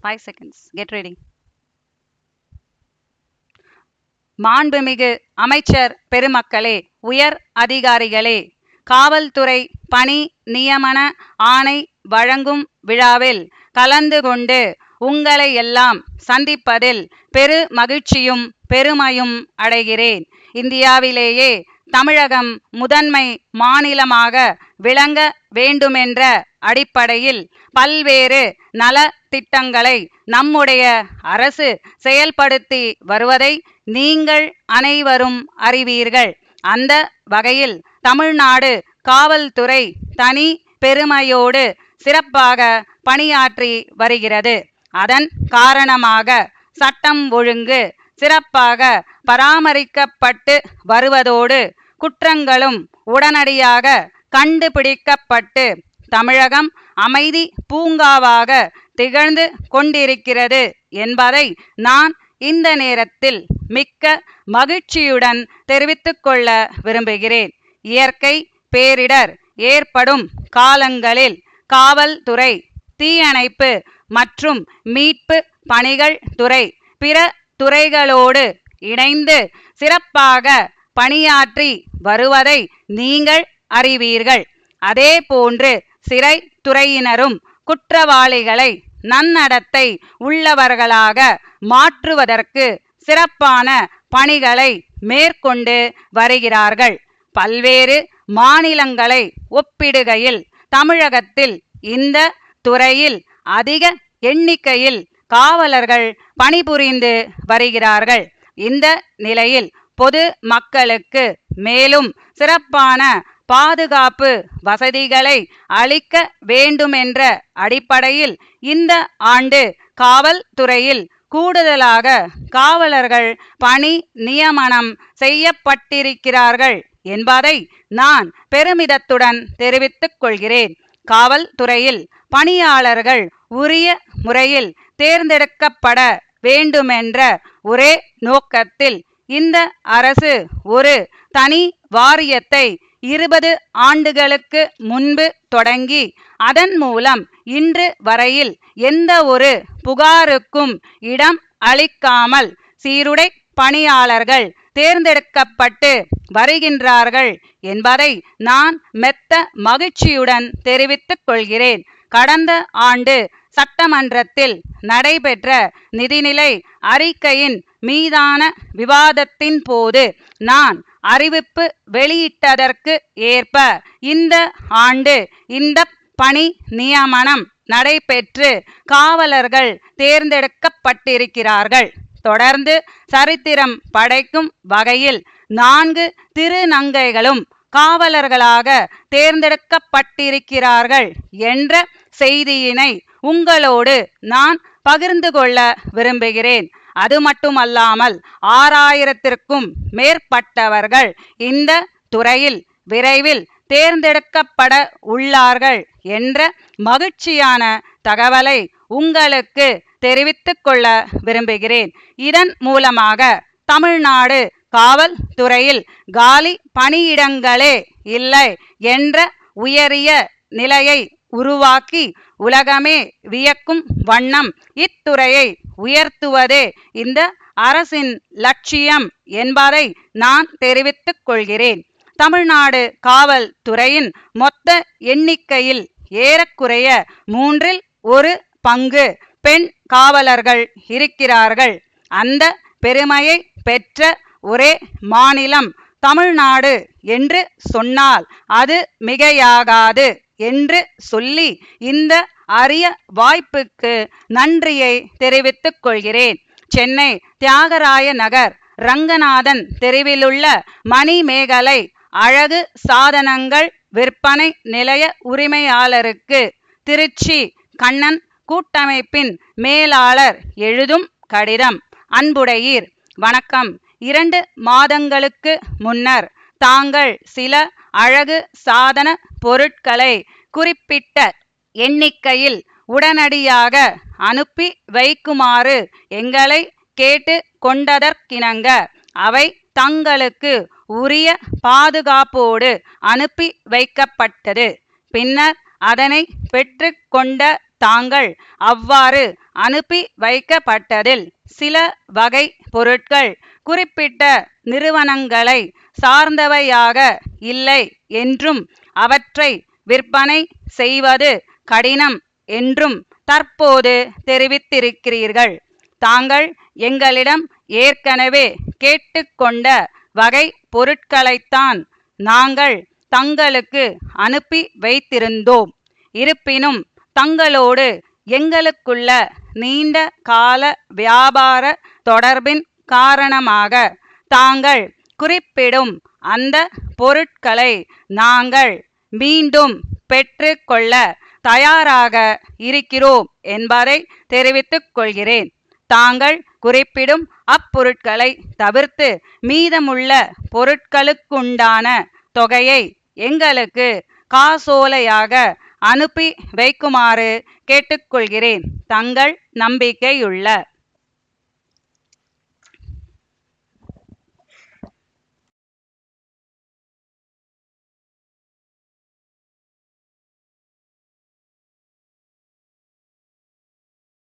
5 seconds. Get ready. மாண்புமிகு அமைச்சர் பெருமக்களே, உயர் அதிகாரிகளே, காவல்துறை பணி நியமன ஆணை வழங்கும் விழாவில் கலந்து கொண்டு உங்களை எல்லாம் சந்திப்பதில் பெரு மகிழ்ச்சியும் பெருமையும் அடைகிறேன். இந்தியாவிலேயே தமிழகம் முதன்மை மாநிலமாக விளங்க வேண்டுமென்ற அடிப்படையில் பல்வேறு நல திட்டங்களை நம்முடைய அரசு செயல்படுத்தி வருவதை நீங்கள் அனைவரும் அறிவீர்கள். அந்த வகையில் தமிழ்நாடு காவல்துறை தனி பெருமையோடு சிறப்பாக பணியாற்றி வருகிறது. அதன் காரணமாக சட்டம் ஒழுங்கு சிறப்பாக பராமரிக்கப்பட்டு வருவதோடு குற்றங்களும் உடனடியாக கண்டுபிடிக்கப்பட்டு தமிழகம் அமைதி பூங்காவாக திகழ்ந்து கொண்டிருக்கிறது என்பதை நான் இந்த நேரத்தில் மிக்க மகிழ்ச்சியுடன் தெரிவித்துக் கொள்ள விரும்புகிறேன். இயற்கை பேரிடர் ஏற்படும் காலங்களில் காவல்துறை, தீயணைப்பு மற்றும் மீட்பு பணிகள் துறை பிற துறைகளோடு இணைந்து சிறப்பாக பணியாற்றி வருவதை நீங்கள் அறிவீர்கள். அதேபோன்று சிறை துறையினரும் குற்றவாளிகளை நன்னடத்தை உள்ளவர்களாக மாற்றுவதற்கு சிறப்பான பணிகளை மேற்கொண்டு வருகிறார்கள். பல்வேறு மாநிலங்களை ஒப்பிடுகையில் தமிழகத்தில் இந்த துறையில் அதிக எண்ணிக்கையில் காவலர்கள் பணிபுரிந்து வருகிறார்கள். இந்த நிலையில் பொது மக்களுக்கு மேலும் சிறப்பான பாதுகாப்பு வசதிகளை அளிக்க வேண்டுமென்ற அடிப்படையில் இந்த ஆண்டு காவல்துறையில் கூடுதலாக காவலர்கள் பணி நியமனம் செய்யப்பட்டிருக்கிறார்கள் என்பதை நான் பெருமிதத்துடன் தெரிவித்துக் கொள்கிறேன். காவல்துறையில் பணியாளர்கள் உரிய முறையில் தேர்ந்தெடுக்கப்பட வேண்டுமென்ற ஒரே நோக்கத்தில் இந்த அரசு ஒரு தனி வாரியத்தை 20 ஆண்டுகளுக்கு முன்பு தொடங்கி அதன் மூலம் இன்று வரையில் எந்த ஒரு புகாருக்கும் இடம் அளிக்காமல் சீருடை பணியாளர்கள் தேர்ந்தெடுக்கப்பட்டு வருகின்றார்கள் என்பதை நான் மெத்த மகிழ்ச்சியுடன் தெரிவித்துக் கொள்கிறேன். கடந்த ஆண்டு சட்டமன்றத்தில் நடைபெற்ற நிதிநிலை அறிக்கையின் மீதான விவாதத்தின் போது நான் அறிவிப்பு வெளியிட்டதற்கு ஏற்ப இந்த ஆண்டு இந்த பணி நியமனம் நடைபெற்று காவலர்கள் தேர்ந்தெடுக்கப்பட்டிருக்கிறார்கள். தொடர்ந்து சரித்திரம் படைக்கும் வகையில் 4 திருநங்கைகளும் காவலர்களாக தேர்ந்தெடுக்கப்பட்டிருக்கிறார்கள் என்ற செய்தியினை உங்களோடு நான் பகிர்ந்து கொள்ள விரும்புகிறேன். அது மட்டுமல்லாமல் 6000த்திற்கும் மேற்பட்டவர்கள் இந்த துறையில் விரைவில் தேர்ந்தெடுக்கப்பட உள்ளார்கள் என்ற மகிழ்ச்சியான தகவலை உங்களுக்கு தெரிவித்துக் கொள்ள விரும்புகிறேன். இதன் மூலமாக தமிழ்நாடு காவல்துறையில் காலி பணியிடங்களே இல்லை என்ற உயரிய நிலையை உருவாக்கி உலகமே வியக்கும் வண்ணம் இத்துறையை உயர்த்துவதே இந்த அரசின் லட்சியம் என்பதை நான் தெரிவித்துக் கொள்கிறேன். தமிழ்நாடு காவல்துறையின் மொத்த எண்ணிக்கையில் ஏறக்குறைய 1/3 பங்கு பெண் காவலர்கள் இருக்கிறார்கள். அந்த பெருமையை பெற்ற ஒரே மாநிலம் தமிழ்நாடு என்று சொன்னால் அது மிகையாகாது என்று சொல்லி இந்த அரிய வாய்ப்புக்கு நன்றியை தெரிவித்துக் கொள்கிறேன். சென்னை தியாகராய நகர் ரங்கநாதன் தெருவிலுள்ள மணிமேகலை அழகு சாதனங்கள் விற்பனை நிலைய உரிமையாளருக்கு திருச்சி கண்ணன் கூட்டமைப்பின் மேலாளர் எழுதும் கடிதம். அன்புடையீர், வணக்கம். 2 மாதங்களுக்கு முன்னர் தாங்கள் சில அழகு சாதன பொருட்களை குறிப்பிட்ட எண்ணிக்கையில் உடனடியாக அனுப்பி வைக்குமாறு எங்களை கேட்டு கொண்டதற்கிணங்க அவை தங்களுக்கு உரிய பாதுகாப்போடு அனுப்பி வைக்கப்பட்டது. பின்னர் அதனை பெற்று கொண்ட தாங்கள் அவ்வாறு அனுப்பி வைக்கப்பட்டதில் சில வகை பொருட்கள் குறிப்பிட்ட நிறுவனங்களை சார்ந்தவையாக இல்லை என்றும் அவற்றை விற்பனை செய்வது கடினம் என்றும் தற்போது தெரிவித்திருக்கிறீர்கள். தாங்கள் எங்களிடம் ஏற்கனவே கேட்டுக்கொண்ட வகை பொருட்களைத்தான் நாங்கள் தங்களுக்கு அனுப்பி வைத்திருந்தோம். இருப்பினும் தங்களோடு எங்களுக்குள்ள நீண்ட கால வியாபார தொடர்பின் காரணமாக தாங்கள் குறிப்பிடும் அந்த பொருட்களை நாங்கள் மீண்டும் பெற்று கொள்ள தயாராக இருக்கிறோம் என்பதை தெரிவித்துக் கொள்கிறேன். தாங்கள் குறிப்பிடும் அப்பொருட்களை தவிர்த்து மீதமுள்ள பொருட்களுக்குண்டான தொகையை எங்களுக்கு காசோலையாக அனுப்பி வைக்குமாறு கேட்டுக்கொள்கிறேன். தங்கள் நம்பிக்கையுள்ள